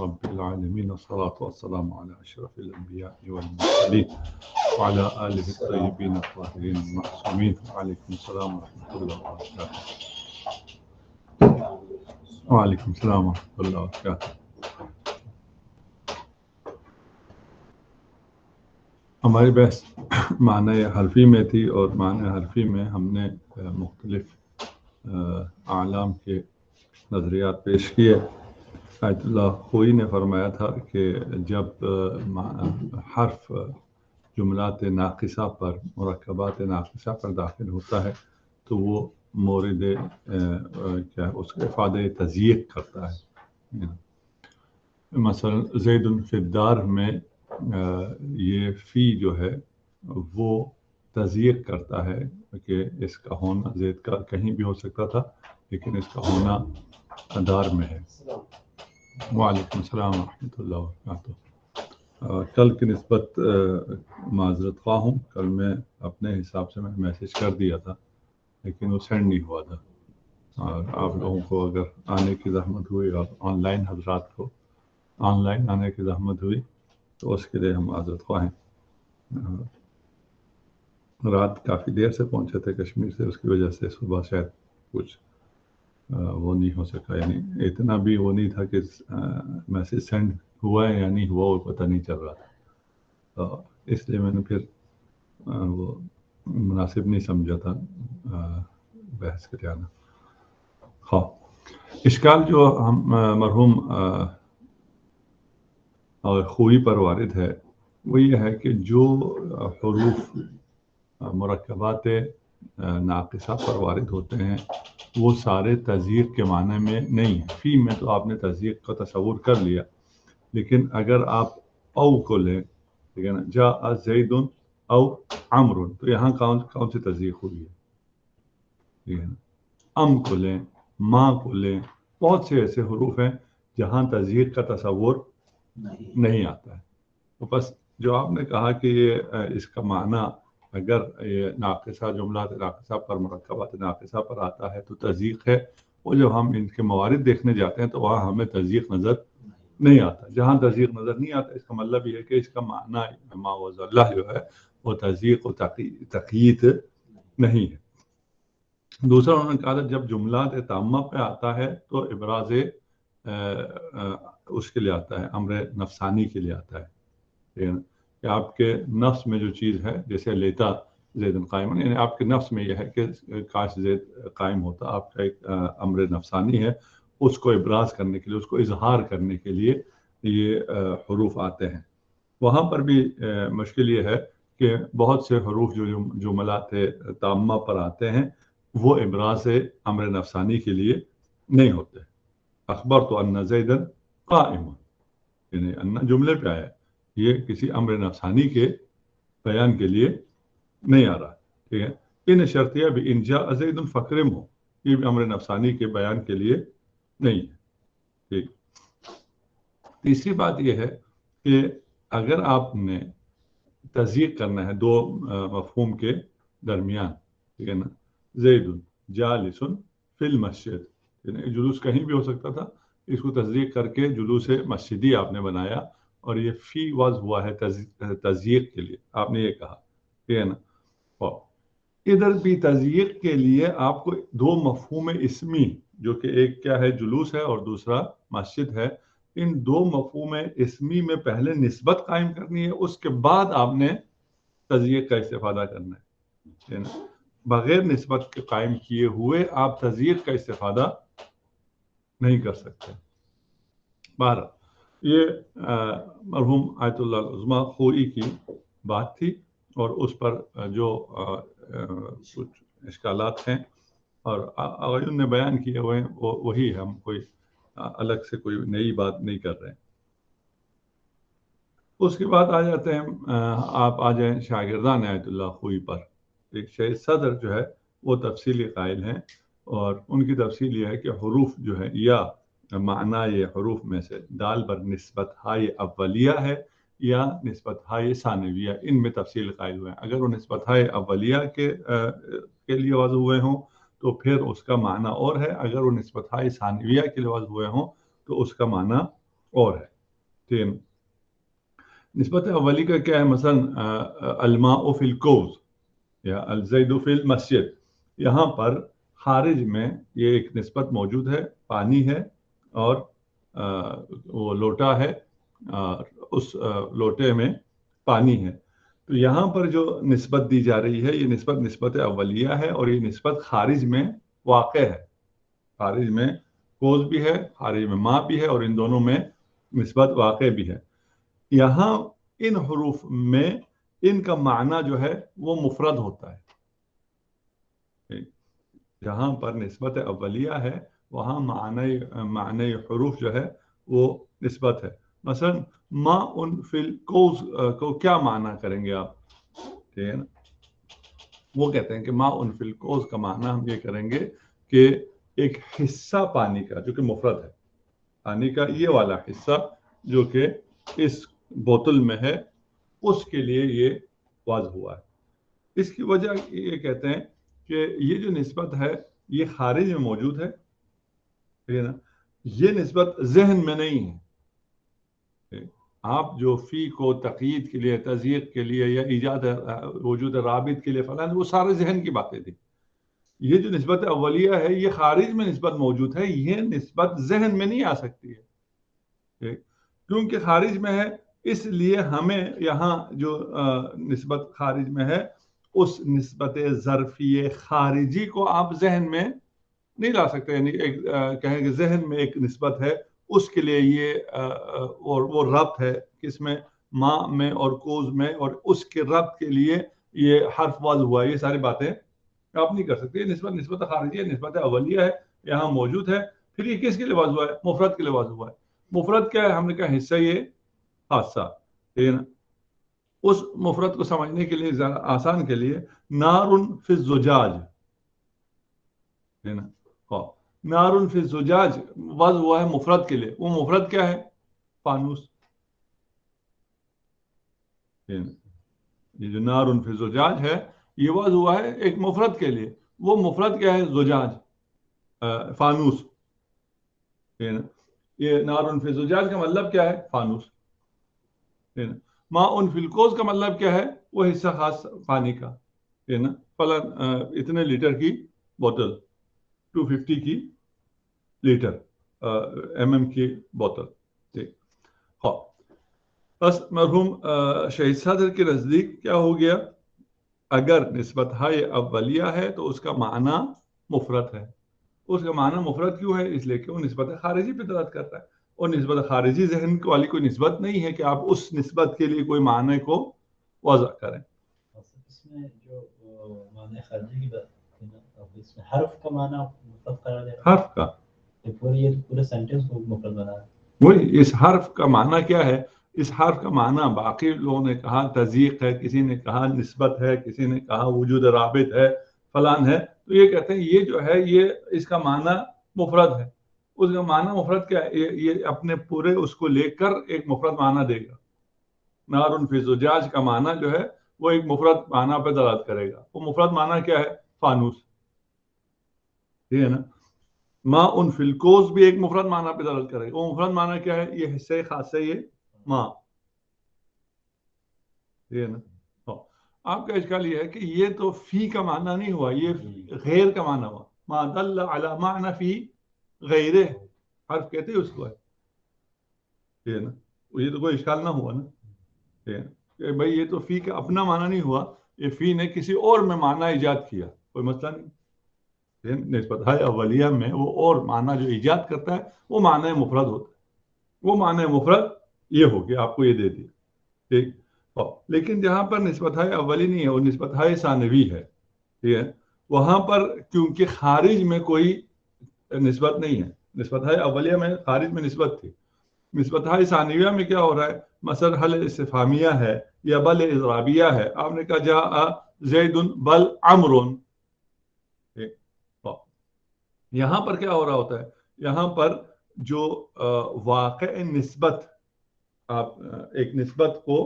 رب العالمين والصلاة والسلام على أشرف الأنبياء والمرسلين وعلى آله الطيبين الطاهرين المعصومين. وعليكم السلام ورحمة الله وبركاته. وعليكم السلام ورحمة الله وبركاته. ہماری بحث معنی حرفی میں تھی اور معنی حرفی میں ہم نے مختلف اعلام کے نظریات پیش کیے. آیت اللہ خوئی نے فرمایا تھا کہ جب حرف جملات ناقصہ پر مرکبات ناقصہ پر داخل ہوتا ہے تو وہ مورد کیا اس کا افادہ تضییق کرتا ہے. مثلا زید فی الدار میں یہ فی جو ہے وہ تضییق کرتا ہے کہ اس کا ہونا زید کا کہیں بھی ہو سکتا تھا لیکن اس کا ہونا دار میں ہے. وعلیکم السلام ورحمۃ اللہ وبرکاتہ. کل کی نسبت معذرت خواہ ہوں. کل میں اپنے حساب سے میں میسیج کر دیا تھا لیکن وہ سینڈ نہیں ہوا تھا. اور آپ لوگوں کو اگر آنے کی زحمت ہوئی اور آن لائن حضرات کو آن لائن آنے کی زحمت ہوئی تو اس کے لیے ہم معذرت خواہ ہیں. رات کافی دیر سے پہنچے تھے کشمیر سے, اس کی وجہ سے صبح شاید کچھ وہ نہیں ہو سکا. یعنی اتنا بھی وہ نہیں تھا کہ میسیج سینڈ ہوا ہے یا نہیں ہوا وہ پتہ نہیں چل رہا تھا. تو اس لیے میں نے پھر وہ مناسب نہیں سمجھا تھا بحث کے لیے آنا. ہاں, اشکال جو ہم مرحوم خوئی پر وارد ہے وہ یہ ہے کہ جو حروف مرکبات ناقصہ پر وارد ہوتے ہیں وہ سارے تضییق کے معنی میں نہیں ہیں. فی میں تو آپ نے تضییق کا تصور کر لیا, لیکن اگر آپ او کو لیں, ٹھیک ہے نا, جاء زید او عمر, تو یہاں کون سی تضییق ہوئی ہے, ٹھیک ہے نا. ام کو لیں, ماں کو لیں, بہت سے ایسے حروف ہیں جہاں تضییق کا تصور نہیں آتا ہے. تو بس جو آپ نے کہا کہ یہ اس کا معنی اگر یہ ناقصہ جملات ناقصہ پر مرکبات ناقصہ پر آتا ہے تو تضییق ہے, وہ جب ہم ان کے موارد دیکھنے جاتے ہیں تو وہاں ہمیں تضییق نظر نہیں آتا. جہاں تضییق نظر نہیں آتا اس کا مطلب یہ ہے کہ اس کا معنی معوذ اللہ جو ہے وہ تضییق و تقیید نہیں ہے. دوسرا انہوں نے کہا تھا جب جملات تامہ پہ آتا ہے تو ابراز اس کے لیے آتا ہے, امر نفسانی کے لیے آتا ہے, کہ آپ کے نفس میں جو چیز ہے, جیسے لیتا زید قائم, یعنی آپ کے نفس میں یہ ہے کہ کاش زید قائم ہوتا, آپ کا ایک امر نفسانی ہے, اس کو ابراز کرنے کے لیے, اس کو اظہار کرنے کے لیے یہ حروف آتے ہیں. وہاں پر بھی مشکل یہ ہے کہ بہت سے حروف جو جملات تامہ پر آتے ہیں وہ ابراز امر نفسانی کے لیے نہیں ہوتے. اخبرت ان زیدا قائم, یعنی ان جملے پہ آیا, یہ کسی امر نفسانی کے بیان کے لیے نہیں آ رہا, ٹھیک ہے. ان شرطیہ بھی ان جاء زید فاکرم ہو, یہ بھی امر نفسانی کے بیان کے لیے نہیں ہے, ٹھیک. تیسری بات یہ ہے کہ اگر آپ نے تضییق کرنا ہے دو مفہوم کے درمیان, ٹھیک ہے نا, زید جالس فی المسجد, جلوس کہیں بھی ہو سکتا تھا, اس کو تضییق کر کے جلوس مسجدی آپ نے بنایا اور یہ فی وضع ہوا ہے تضییق کے لیے, آپ نے یہ کہا, ٹھیک ہے نا. اور ادھر بھی تضییق کے لیے آپ کو دو مفہوم اسمی, جو کہ ایک کیا ہے جلوس ہے اور دوسرا مسجد ہے, ان دو مفہوم اسمی میں پہلے نسبت قائم کرنی ہے, اس کے بعد آپ نے تضییق کا استفادہ کرنا ہے. بغیر نسبت کے قائم کیے ہوئے آپ تضییق کا استفادہ نہیں کر سکتے. بہرحال یہ مرحوم آیت اللہ العظمیٰ خوئی کی بات تھی اور اس پر جو کچھ اشکالات ہیں اور آغایون نے بیان کیے ہوئے ہیں وہی ہم کوئی الگ سے کوئی نئی بات نہیں کر رہے ہیں. اس کے بعد آ جاتے ہیں, آپ آ جائیں شاگردان آیت اللہ خوئی پر. ایک شیخ صدر جو ہے وہ تفصیلی قائل ہیں اور ان کی تفصیل یہ ہے کہ حروف جو ہے یا معنی یہ حروف میں سے دال بر نسبت ہائے اولیہ ہے یا نسبت ہائے ثانویہ, ان میں تفصیل قائل ہوئے ہیں. اگر وہ نسبت ہائے اولیہ کے لیے وضع ہوئے ہوں تو پھر اس کا معنی اور ہے, اگر وہ نسبت ہائے ثانویہ کے لیے وضع ہوئے ہوں تو اس کا معنی اور ہے. ٹھیک ہے. نسبت اولی کا کیا ہے؟ مثلا الماء فی الکوز یا الزید فی المسجد. یہاں پر خارج میں یہ ایک نسبت موجود ہے، پانی ہے اور وہ لوٹا ہے، اس لوٹے میں پانی ہے. تو یہاں پر جو نسبت دی جا رہی ہے یہ نسبت اولیہ ہے، اور یہ نسبت خارج میں واقع ہے. خارج میں کوز بھی ہے، خارج میں ماں بھی ہے، اور ان دونوں میں نسبت واقع بھی ہے. یہاں ان حروف میں ان کا معنی جو ہے وہ مفرد ہوتا ہے. جہاں پر نسبت اولیہ ہے وہاں معنی حروف جو ہے وہ نسبت ہے. مثلا ما ان فی الکوز کو کیا معنی کریں گے آپ؟ ٹھیک ہے نا. وہ کہتے ہیں کہ ما ان فی الکوز کا معنی ہم یہ کریں گے کہ ایک حصہ پانی کا جو کہ مفرد ہے، پانی کا یہ والا حصہ جو کہ اس بوتل میں ہے، اس کے لیے یہ واضح ہوا ہے. اس کی وجہ یہ کہتے ہیں کہ یہ جو نسبت ہے یہ خارج میں موجود ہے، ٹھیک ہے نا. یہ نسبت ذہن میں نہیں ہے. آپ جو فی کو تقیید کے لیے، تضییق کے لیے یا ایجاد وجود رابط کے لیے فلان، وہ سارے ذہن کی باتیں تھی. یہ جو نسبت اولیہ ہے یہ خارج میں نسبت موجود ہے، یہ نسبت ذہن میں نہیں آ سکتی ہے. کیونکہ خارج میں ہے اس لیے ہمیں یہاں جو نسبت خارج میں ہے اس نسبت ظرفی خارجی کو آپ ذہن میں نہیں لا سکتے. یعنی کہیں کہ ذہن میں ایک نسبت ہے، اس کے لیے یہ اور وہ ربط ہے کس میں؟ ماں میں اور کوز میں، اور اس کے ربط کے لیے یہ حرف واضح ہوا ہے. یہ ساری باتیں آپ نہیں کر سکتے. یہ نسبت خارجی ہے، نسبت اولیہ ہے، یہاں موجود ہے. پھر یہ کس کے لیے واضح ہوا ہے؟ مفرد کے لیے واضح ہوا ہے. مفرد کیا ہے؟ ہم نے کہا حصہ یہ خاصہ. ٹھیک ہے نا. اس مفرد کو سمجھنے کے لیے ذرا آسان کے لیے نار فی الزجاج، نا، نار فی الزجاج واضح ہوا ہے مفرد کے لیے. وہ مفرد کیا ہے؟ فانوس. یہ جو نار فی الزجاج ہے یہ واضح ہوا ہے ایک مفرد کے لیے. وہ مفرد کیا ہے؟ زجاج، فانوس. یہ نار فی الزجاج کا مطلب کیا ہے؟ فانوس. ما ان فی الکوز کا مطلب کیا ہے؟ وہ حصہ خاص پانی کا، ہے نا. فلاں اتنے لیٹر کی بوتل، 250 کی لیٹر MM کی بوتل. ٹھیک. بس مرحوم شہید صدر کے نزدیک کیا ہو گیا؟ اگر نسبت ہے اولیہ ہے تو اس کا معنی مفرد ہے. اس کا معنی مفرد کیوں ہے؟ اس لیے کہ وہ نسبت خارجی پہ دلالت کرتا ہے، اور نسبت خارجی ذہن والی کوئی نسبت نہیں ہے کہ آپ اس نسبت کے لیے کوئی معنی کو وضع کریں. اس میں جو معنی خارجی کی بات ہے نا، اس میں حرف کا معنی مفرد قرار دے رہا ہے. حرف کا پورے سینٹینس کو مفرد بنا ہے. وہی اس حرف کا معنی کیا ہے؟ اس حرف کا معنی باقی لوگوں نے کہا تضییق ہے، کسی نے کہا نسبت ہے، کسی نے کہا وجود رابط ہے، فلان ہے. تو یہ کہتے ہیں یہ جو ہے یہ اس کا معنی مفرد ہے. اس کا معنی مفرد کیا ہے؟ یہ اپنے پورے اس کو لے کر ایک مفرد معنی دے گا. نار فی الزجاج کا معنی جو ہے وہ ایک مفرد معنی پہ دلالت کرے گا. وہ مفرد معنی کیا ہے؟ فانوس. ٹھیک ہے نا. ما ان فی الکوز بھی ایک مفرد معنی پہ دلالت کرے گا. وہ مفرد معنی کیا ہے؟ یہ حصے خاصے، یہ ماں. ٹھیک ہے نا. آپ کا اشکال یہ ہے کہ یہ تو فی کا معنی نہیں ہوا، یہ غیر کا معنی ہوا. ما دل علی معنی فی غیرہ، حرف کہتے ہیں اس کو ہے. ٹھیک ہے نا. یہ تو کوئی اشکال نہ ہوا نا. ٹھیک ہے کہ بھائی یہ تو فی کا اپنا معنی نہیں ہوا، یہ فی نے کسی اور میں معنی ایجاد کیا، کوئی مسئلہ نہیں. نسبت ہے اولیہ میں وہ اور معنی جو ایجاد کرتا ہے وہ معنی مفرد ہوتا ہے. وہ معنی مفرد یہ ہو کہ آپ کو یہ دے دیا. ٹھیک. لیکن جہاں پر نسبت ہے اولی نہیں ہے، وہ نسبت ہے ثانوی ہے. ٹھیک ہے. وہاں پر کیونکہ خارج میں کوئی نسبت نہیں ہے. نسبت ہے اولیہ میں خارج میں نسبت تھی. نسبت ہے ثانویہ میں کیا ہو رہا ہے؟ مثلا حل استفہامیہ ہے یا بل اضرابیہ ہے. آپ نے کہا جاء زید بل عمرو. یہاں پر کیا ہو رہا ہوتا ہے؟ یہاں پر جو واقع نسبت، آپ ایک نسبت کو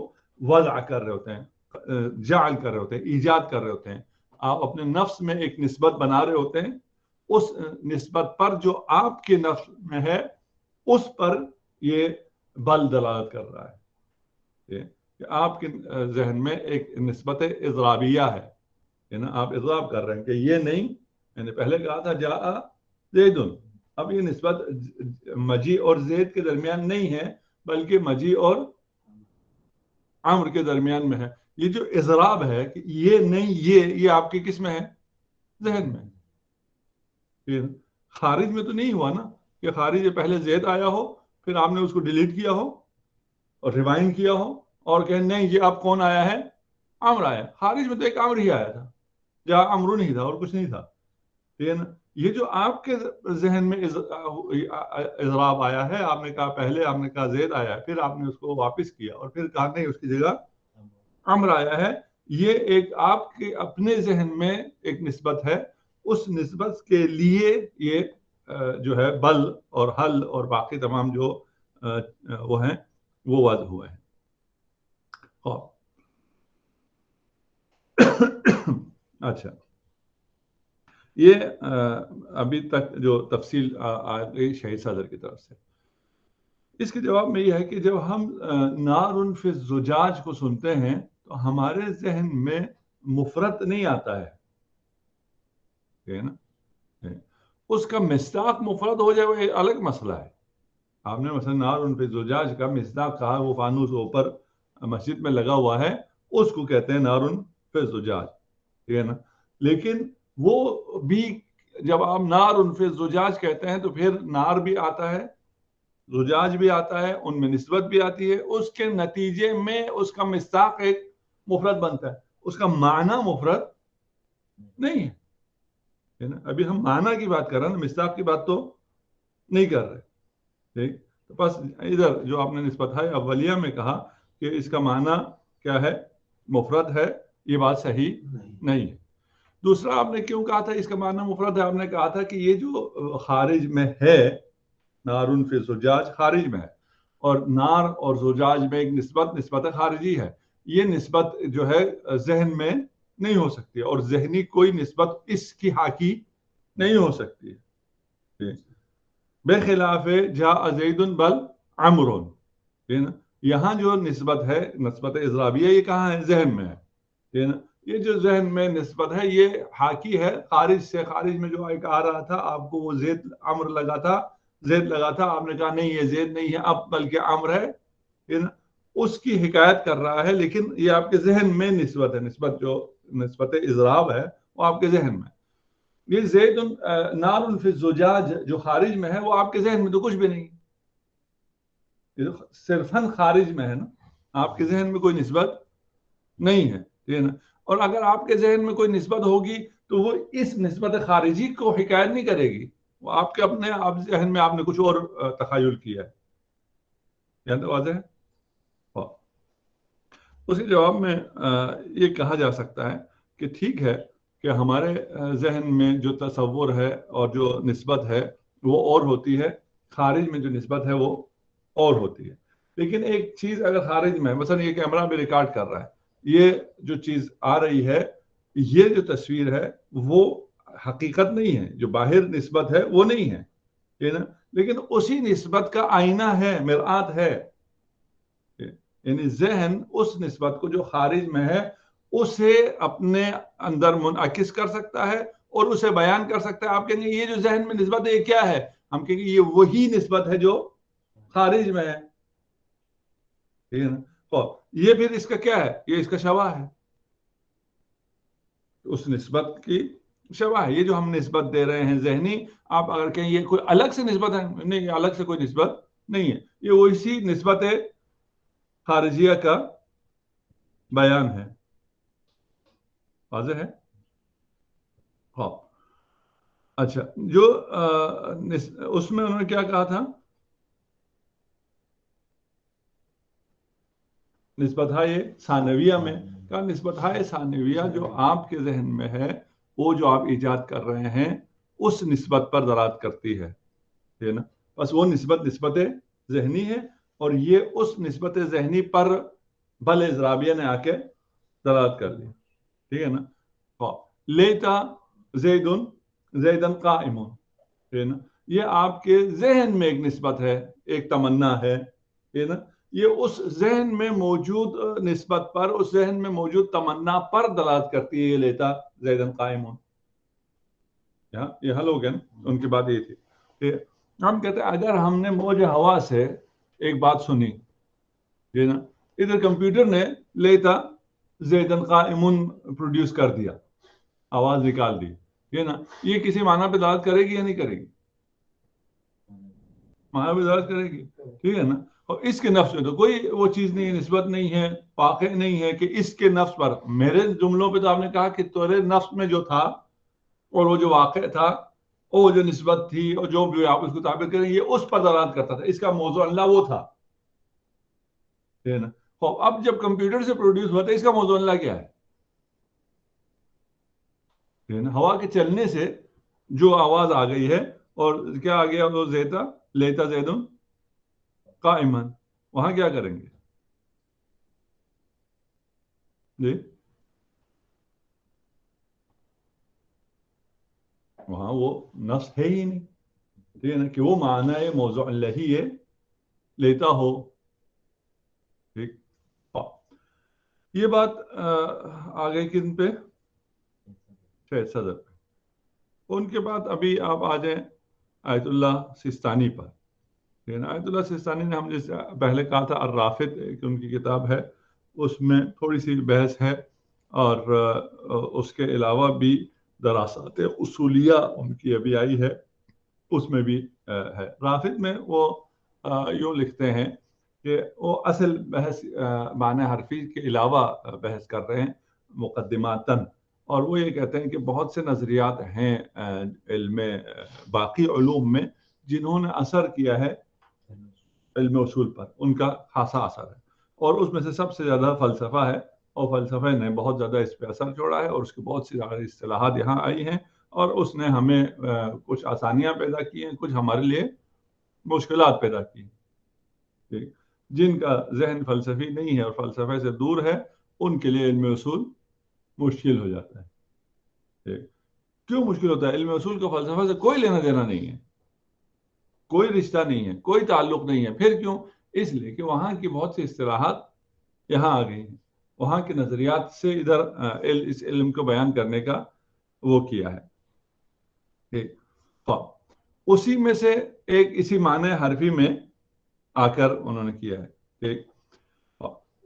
وضع کر رہے ہوتے ہیں، جعل کر رہے ہوتے ہیں، ایجاد کر رہے ہوتے ہیں. آپ اپنے نفس میں ایک نسبت بنا رہے ہوتے ہیں. اس نسبت پر جو آپ کے نفس میں ہے اس پر یہ بل دلالت کر رہا ہے کہ آپ کے ذہن میں ایک نسبت اضرابیہ ہے، یعنی آپ اضراب کر رہے ہیں کہ یہ نہیں، میں نے پہلے کہا تھا جاء زید، اب یہ نسبت مجی اور زید کے درمیان نہیں ہے بلکہ مجی اور عمر کے درمیان میں ہے۔ یہ جو اضراب ہے کہ یہ نہیں یہ آپ کے کس میں ہے؟ ذہن میں۔ خارج میں تو نہیں ہوا نا کہ خارج میں پہلے زید آیا ہو پھر آپ نے اس کو ڈیلیٹ کیا ہو اور ریوائنڈ کیا ہو اور کہ نہیں یہ اب کون آیا ہے؟ عمر آیا۔ خارج میں تو ایک عمر ہی آیا تھا، جہاں عمرو نہیں تھا اور کچھ نہیں تھا۔ یہ جو آپ کے ذہن میں اضراب آیا ہے، آپ نے کہا پہلے آپ نے کہا زید آیا ہے، پھر آپ نے اس کو واپس کیا اور پھر کہا نہیں اس کی جگہ عمر آیا ہے، یہ ایک آپ کے اپنے ذہن میں ایک نسبت ہے، اس نسبت کے لیے یہ جو ہے بل اور حل اور باقی تمام جو وہ ہیں وہ وضع ہوئے ہیں۔ اچھا، یہ ابھی تک جو تفصیل آ گئی شہید صدر کی طرف سے، اس کے جواب میں یہ ہے کہ جب ہم نار فی الزجاج کو سنتے ہیں تو ہمارے ذہن میں مفرد نہیں آتا ہے نا، اس کا مصداق مفرد ہو جائے وہ ایک الگ مسئلہ ہے۔ آپ نے مثلا نار فی الزجاج کا مصداق کہا، وہ فانوس اوپر مسجد میں لگا ہوا ہے، اس کو کہتے ہیں نار فی الزجاج، ٹھیک ہے نا۔ لیکن وہ بھی جب آپ نار فی الزجاج کہتے ہیں تو پھر نار بھی آتا ہے، زجاج بھی آتا ہے، ان میں نسبت بھی آتی ہے، اس کے نتیجے میں اس کا مصداق ایک مفرد بنتا ہے، اس کا معنی مفرد نہیں ہے نا۔ ابھی ہم معنی کی بات کر رہے ہیں، مصداق کی بات تو نہیں کر رہے، ٹھیک۔ تو بس ادھر جو آپ نے نسبت ہے اولیہ میں کہا کہ اس کا معنی کیا ہے؟ مفرد ہے، یہ بات صحیح نہیں ہے۔ دوسرا آپ نے کیوں کہا تھا اس کا معنی مفرد ہے؟ آپ نے کہا تھا کہ یہ جو خارج میں ہے، نار فی زجاج خارج میں ہے، اور نار اور زجاج میں ایک نسبت خارجی ہے، یہ نسبت جو ہے ذہن میں نہیں ہو سکتی اور ذہنی کوئی نسبت اس کی حاکی نہیں ہو سکتی ہے، بے خلاف جاء زید بل عمر۔ یہاں جو نسبت ہے، نسبت اضرابیہ، یہ کہاں ہے؟ ذہن میں ہے نا۔ یہ جو ذہن میں نسبت ہے یہ حاکی ہے خارج سے۔ خارج میں جو ایک آ رہا تھا، آپ کو وہ زید عمر لگا تھا، زید لگا تھا، آپ نے کہا نہیں یہ زید نہیں ہے اب بلکہ عمر ہے، اس کی حکایت کر رہا ہے، لیکن یہ آپ کے ذہن میں نسبت ہے، نسبت جو نسبت اضراب ہے وہ آپ کے ذہن میں۔ یہ زید نار فی الزجاج جو خارج میں ہے وہ آپ کے ذہن میں تو کچھ بھی نہیں، صرفاً خارج میں ہے نا، آپ کے ذہن میں کوئی نسبت نہیں ہے، ٹھیک ہے نا۔ اور اگر آپ کے ذہن میں کوئی نسبت ہوگی تو وہ اس نسبت خارجی کو حکایت نہیں کرے گی، وہ آپ کے اپنے ذہن میں آپ نے کچھ اور تخیل کیا ہے، یہاں تو واضح ہے۔ اس کے جواب میں یہ کہا جا سکتا ہے کہ ٹھیک ہے کہ ہمارے ذہن میں جو تصور ہے اور جو نسبت ہے وہ اور ہوتی ہے، خارج میں جو نسبت ہے وہ اور ہوتی ہے۔ لیکن ایک چیز اگر خارج میں ہے، مثلا یہ کیمرہ بھی ریکارڈ کر رہا ہے، یہ جو چیز آ رہی ہے، یہ جو تصویر ہے وہ حقیقت نہیں ہے، جو باہر نسبت ہے وہ نہیں ہے نا، لیکن اسی نسبت کا آئینہ ہے، مرآت ہے، یعنی ذہن اس نسبت کو جو خارج میں ہے اسے اپنے اندر منعکس کر سکتا ہے اور اسے بیان کر سکتا ہے۔ آپ کہیں گے یہ جو ذہن میں نسبت ہے یہ کیا ہے؟ ہم کہیں گے یہ وہی نسبت ہے جو خارج میں ہے، ٹھیک ہے نا۔ تو یہ پھر اس کا کیا ہے؟ یہ اس کا شواہ ہے، اس نسبت کی شواہ ہے۔ یہ جو ہم نسبت دے رہے ہیں ذہنی، آپ اگر کہیں یہ کوئی الگ سے نسبت ہے، نہیں، یہ الگ سے کوئی نسبت نہیں ہے، یہ وہی نسبت خارجیہ کا بیان ہے، واضح ہے۔ ہاں، اچھا، جو اس میں انہوں نے کیا کہا تھا؟ نسبت ثانویہ میں کہا نسبت ثانویہ جو آپ کے ذہن میں ہے، وہ جو آپ ایجاد کر رہے ہیں اس نسبت پر دلالت کرتی ہے نا۔ بس وہ نسبت ذہنی ہے، اور یہ اس نسبت ذہنی پر بل اضرابیہ نے آ کے دلالت کر لی، ٹھیک ہے نا۔ لیتا زیدن قائم، یہ آپ کے ذہن میں ایک نسبت ہے، ایک تمنا ہے، نا یہ اس ذہن میں موجود نسبت پر، اس ذہن میں موجود تمنا پر دلالت کرتی ہے یہ لیتا زیدن قائمون. یہ حل ہو گیا نا. ان کی بات یہ تھی کہ ہم کہتے ہیں اگر ہم نے موج ہوا سے ایک بات سنی، یہ نا ادھر کمپیوٹر نے لیتا زیدن قائمون پروڈیوس کر دیا، آواز نکال دی، یہ نا یہ کسی معنی پہ دلالت کرے گی یا نہیں کرے گی؟ معنی پہ دلالت کرے گی، ٹھیک ہے نا. اور اس کے نفس میں تو کوئی وہ چیز نہیں ہے، نسبت نہیں ہے، واقع نہیں ہے کہ اس کے نفس پر. میرے جملوں پہ تو آپ نے کہا کہ تیرے نفس میں جو تھا اور وہ جو واقع تھا، وہ جو نسبت تھی اور جو بھی آپ اس کو تعبیر کریں یہ اس پر دلالت کرتا تھا، اس کا موضوع اللہ وہ تھا، ٹھیک ہے نا. اب جب کمپیوٹر سے پروڈیوس ہوا تو اس کا موضوع اللہ کیا ہے؟ ہوا کے چلنے سے جو آواز آ گئی ہے اور کیا آ گیا، وہ لیتا زیدن قائمن. وہاں کیا کریں گے جی؟ وہاں وہ نفس ہے ہی نہیں، ٹھیک ہے نا، کہ وہ معنی موضوع اللہ ہی ہے لیتا ہو. ٹھیک، یہ بات آ گئی کن پہ؟ شاید صدر پہ. ان کے بعد ابھی آپ آ جائیں آیت اللہ سستانی پر. آیت اللہ سستانی نے ہم جیسے پہلے کہا تھا الرافد کہ ان کی کتاب ہے، اس میں تھوڑی سی بحث ہے، اور اس کے علاوہ بھی دراسات اصولیہ ان کی ابھی آئی ہے، اس میں بھی ہے. رافد میں وہ یوں لکھتے ہیں کہ وہ اصل بحث معنی حرفی کے علاوہ بحث کر رہے ہیں مقدماتاً، اور وہ یہ کہتے ہیں کہ بہت سے نظریات ہیں علم باقی علوم میں جنہوں نے اثر کیا ہے علم اصول پر، ان کا خاصا اثر ہے، اور اس میں سے سب سے زیادہ فلسفہ ہے، اور فلسفے نے بہت زیادہ اس پہ اثر چھوڑا ہے، اور اس کی بہت سی زیادہ اصطلاحات یہاں آئی ہیں، اور اس نے ہمیں کچھ آسانیاں پیدا کی ہیں، کچھ ہمارے لیے مشکلات پیدا کی ہیں. جن کا ذہن فلسفی نہیں ہے اور فلسفے سے دور ہے ان کے لیے علم اصول مشکل ہو جاتا ہے. کیوں مشکل ہوتا ہے؟ علم اصول کا فلسفہ سے کوئی لینا دینا نہیں ہے، کوئی رشتہ نہیں ہے، کوئی تعلق نہیں ہے. پھر کیوں؟ اس لیے کہ وہاں کی بہت سی اصطلاحات یہاں آ گئی ہیں، وہاں کے نظریات سے ادھر اس علم کو بیان کرنے کا وہ کیا ہے. اسی میں سے ایک اسی معنی حرفی میں آ کر انہوں نے کیا ہے.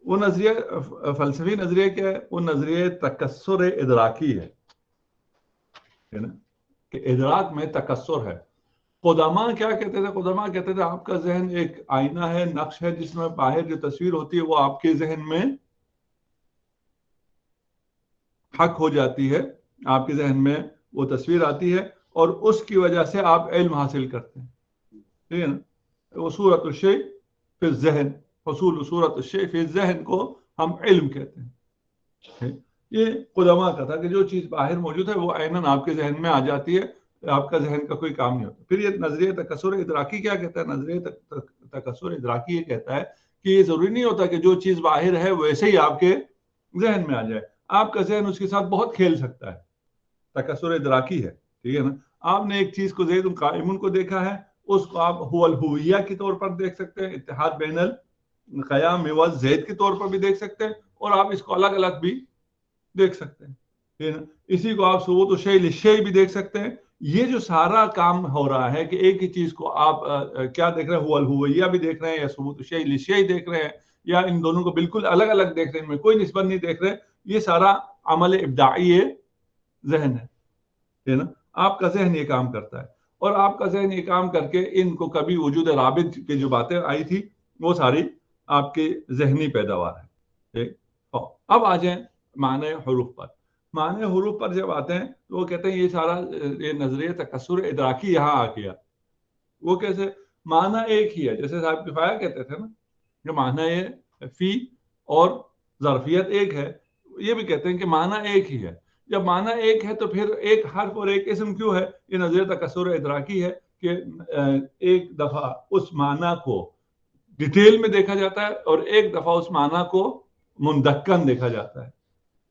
وہ نظریہ فلسفی نظریہ کیا ہے؟ وہ نظریہ تکسر ادراکی ہے نا، کہ ادراک میں تکسر ہے. قدماء کیا کہتے تھے؟ قدماء کہتے تھے آپ کا ذہن ایک آئینہ ہے، نقش ہے، جس میں باہر جو تصویر ہوتی ہے وہ آپ کے ذہن میں حق ہو جاتی ہے، آپ کے ذہن میں وہ تصویر آتی ہے اور اس کی وجہ سے آپ علم حاصل کرتے ہیں، ٹھیک ہے نا. وہ صورت الشیء فی الذہن، حصول صورت الشیء فی الذہن کو ہم علم کہتے ہیں. یہ قدماء کا تھا کہ جو چیز باہر موجود ہے وہ عیناً آپ کے ذہن میں آ جاتی ہے، آپ کا ذہن کا کوئی کام نہیں ہوتا. پھر یہ نظریہ تکسر ادراکی کیا کہتا ہے؟ نظریہ تکسر ادراکی یہ کہتا ہے کہ یہ ضروری نہیں ہوتا کہ جو چیز باہر ہے ویسے ہی آپ کے ذہن میں آ جائے، آپ کا ذہن اس کے ساتھ بہت کھیل سکتا ہے. تکسر ادراکی ہے، ٹھیک ہے نا. آپ نے ایک چیز کو زید قائمون کو دیکھا ہے، اس کو آپ هو الہویہ کے طور پر دیکھ سکتے ہیں، اتحاد بین القیام والزید کے طور پر بھی دیکھ سکتے ہیں، اور آپ اس کو الگ الگ بھی دیکھ سکتے ہیں، ٹھیک ہے نا. اسی کو آپ ثبوت الشیء للشیء بھی دیکھ سکتے ہیں. یہ جو سارا کام ہو رہا ہے کہ ایک ہی چیز کو آپ کیا دیکھ رہے ہیں، هو الہویہ بھی دیکھ رہے ہیں یا ثبوت الشیء للشیء دیکھ رہے ہیں، یا ان دونوں کو بالکل الگ الگ دیکھ رہے ہیں، ان میں کوئی نسبت نہیں دیکھ رہے، یہ سارا عمل ابداعی ذہن ہے نا. آپ کا ذہن یہ کام کرتا ہے، اور آپ کا ذہن یہ کام کر کے ان کو کبھی وجود رابط کی جو باتیں آئی تھی وہ ساری آپ کی ذہنی پیداوار ہے. اب آ جائیں معنی حروف پر. معنی حروف پر جب آتے ہیں تو وہ کہتے ہیں یہ سارا یہ نظریہ تکسر ادراکی یہاں آ گیا. وہ کیسے؟ معنی ایک ہی ہے، جیسے صاحب کفایہ کہتے تھے نا کہ معنی فی اور ظرفیت ایک ہے، یہ بھی کہتے ہیں کہ معنی ایک ہی ہے. جب معنی ایک ہے تو پھر ایک حرف اور ایک اسم کیوں ہے؟ یہ نظریہ تکسر ادراکی ہے کہ ایک دفعہ اس معنی کو ڈیٹیل میں دیکھا جاتا ہے اور ایک دفعہ اس معنی کو مندکن دیکھا جاتا ہے،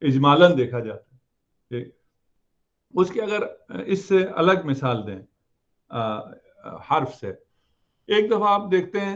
اجمالاً دیکھا جاتا ہے. اس کی اگر اس سے الگ مثال دیں حرف سے، ایک دفعہ آپ دیکھتے ہیں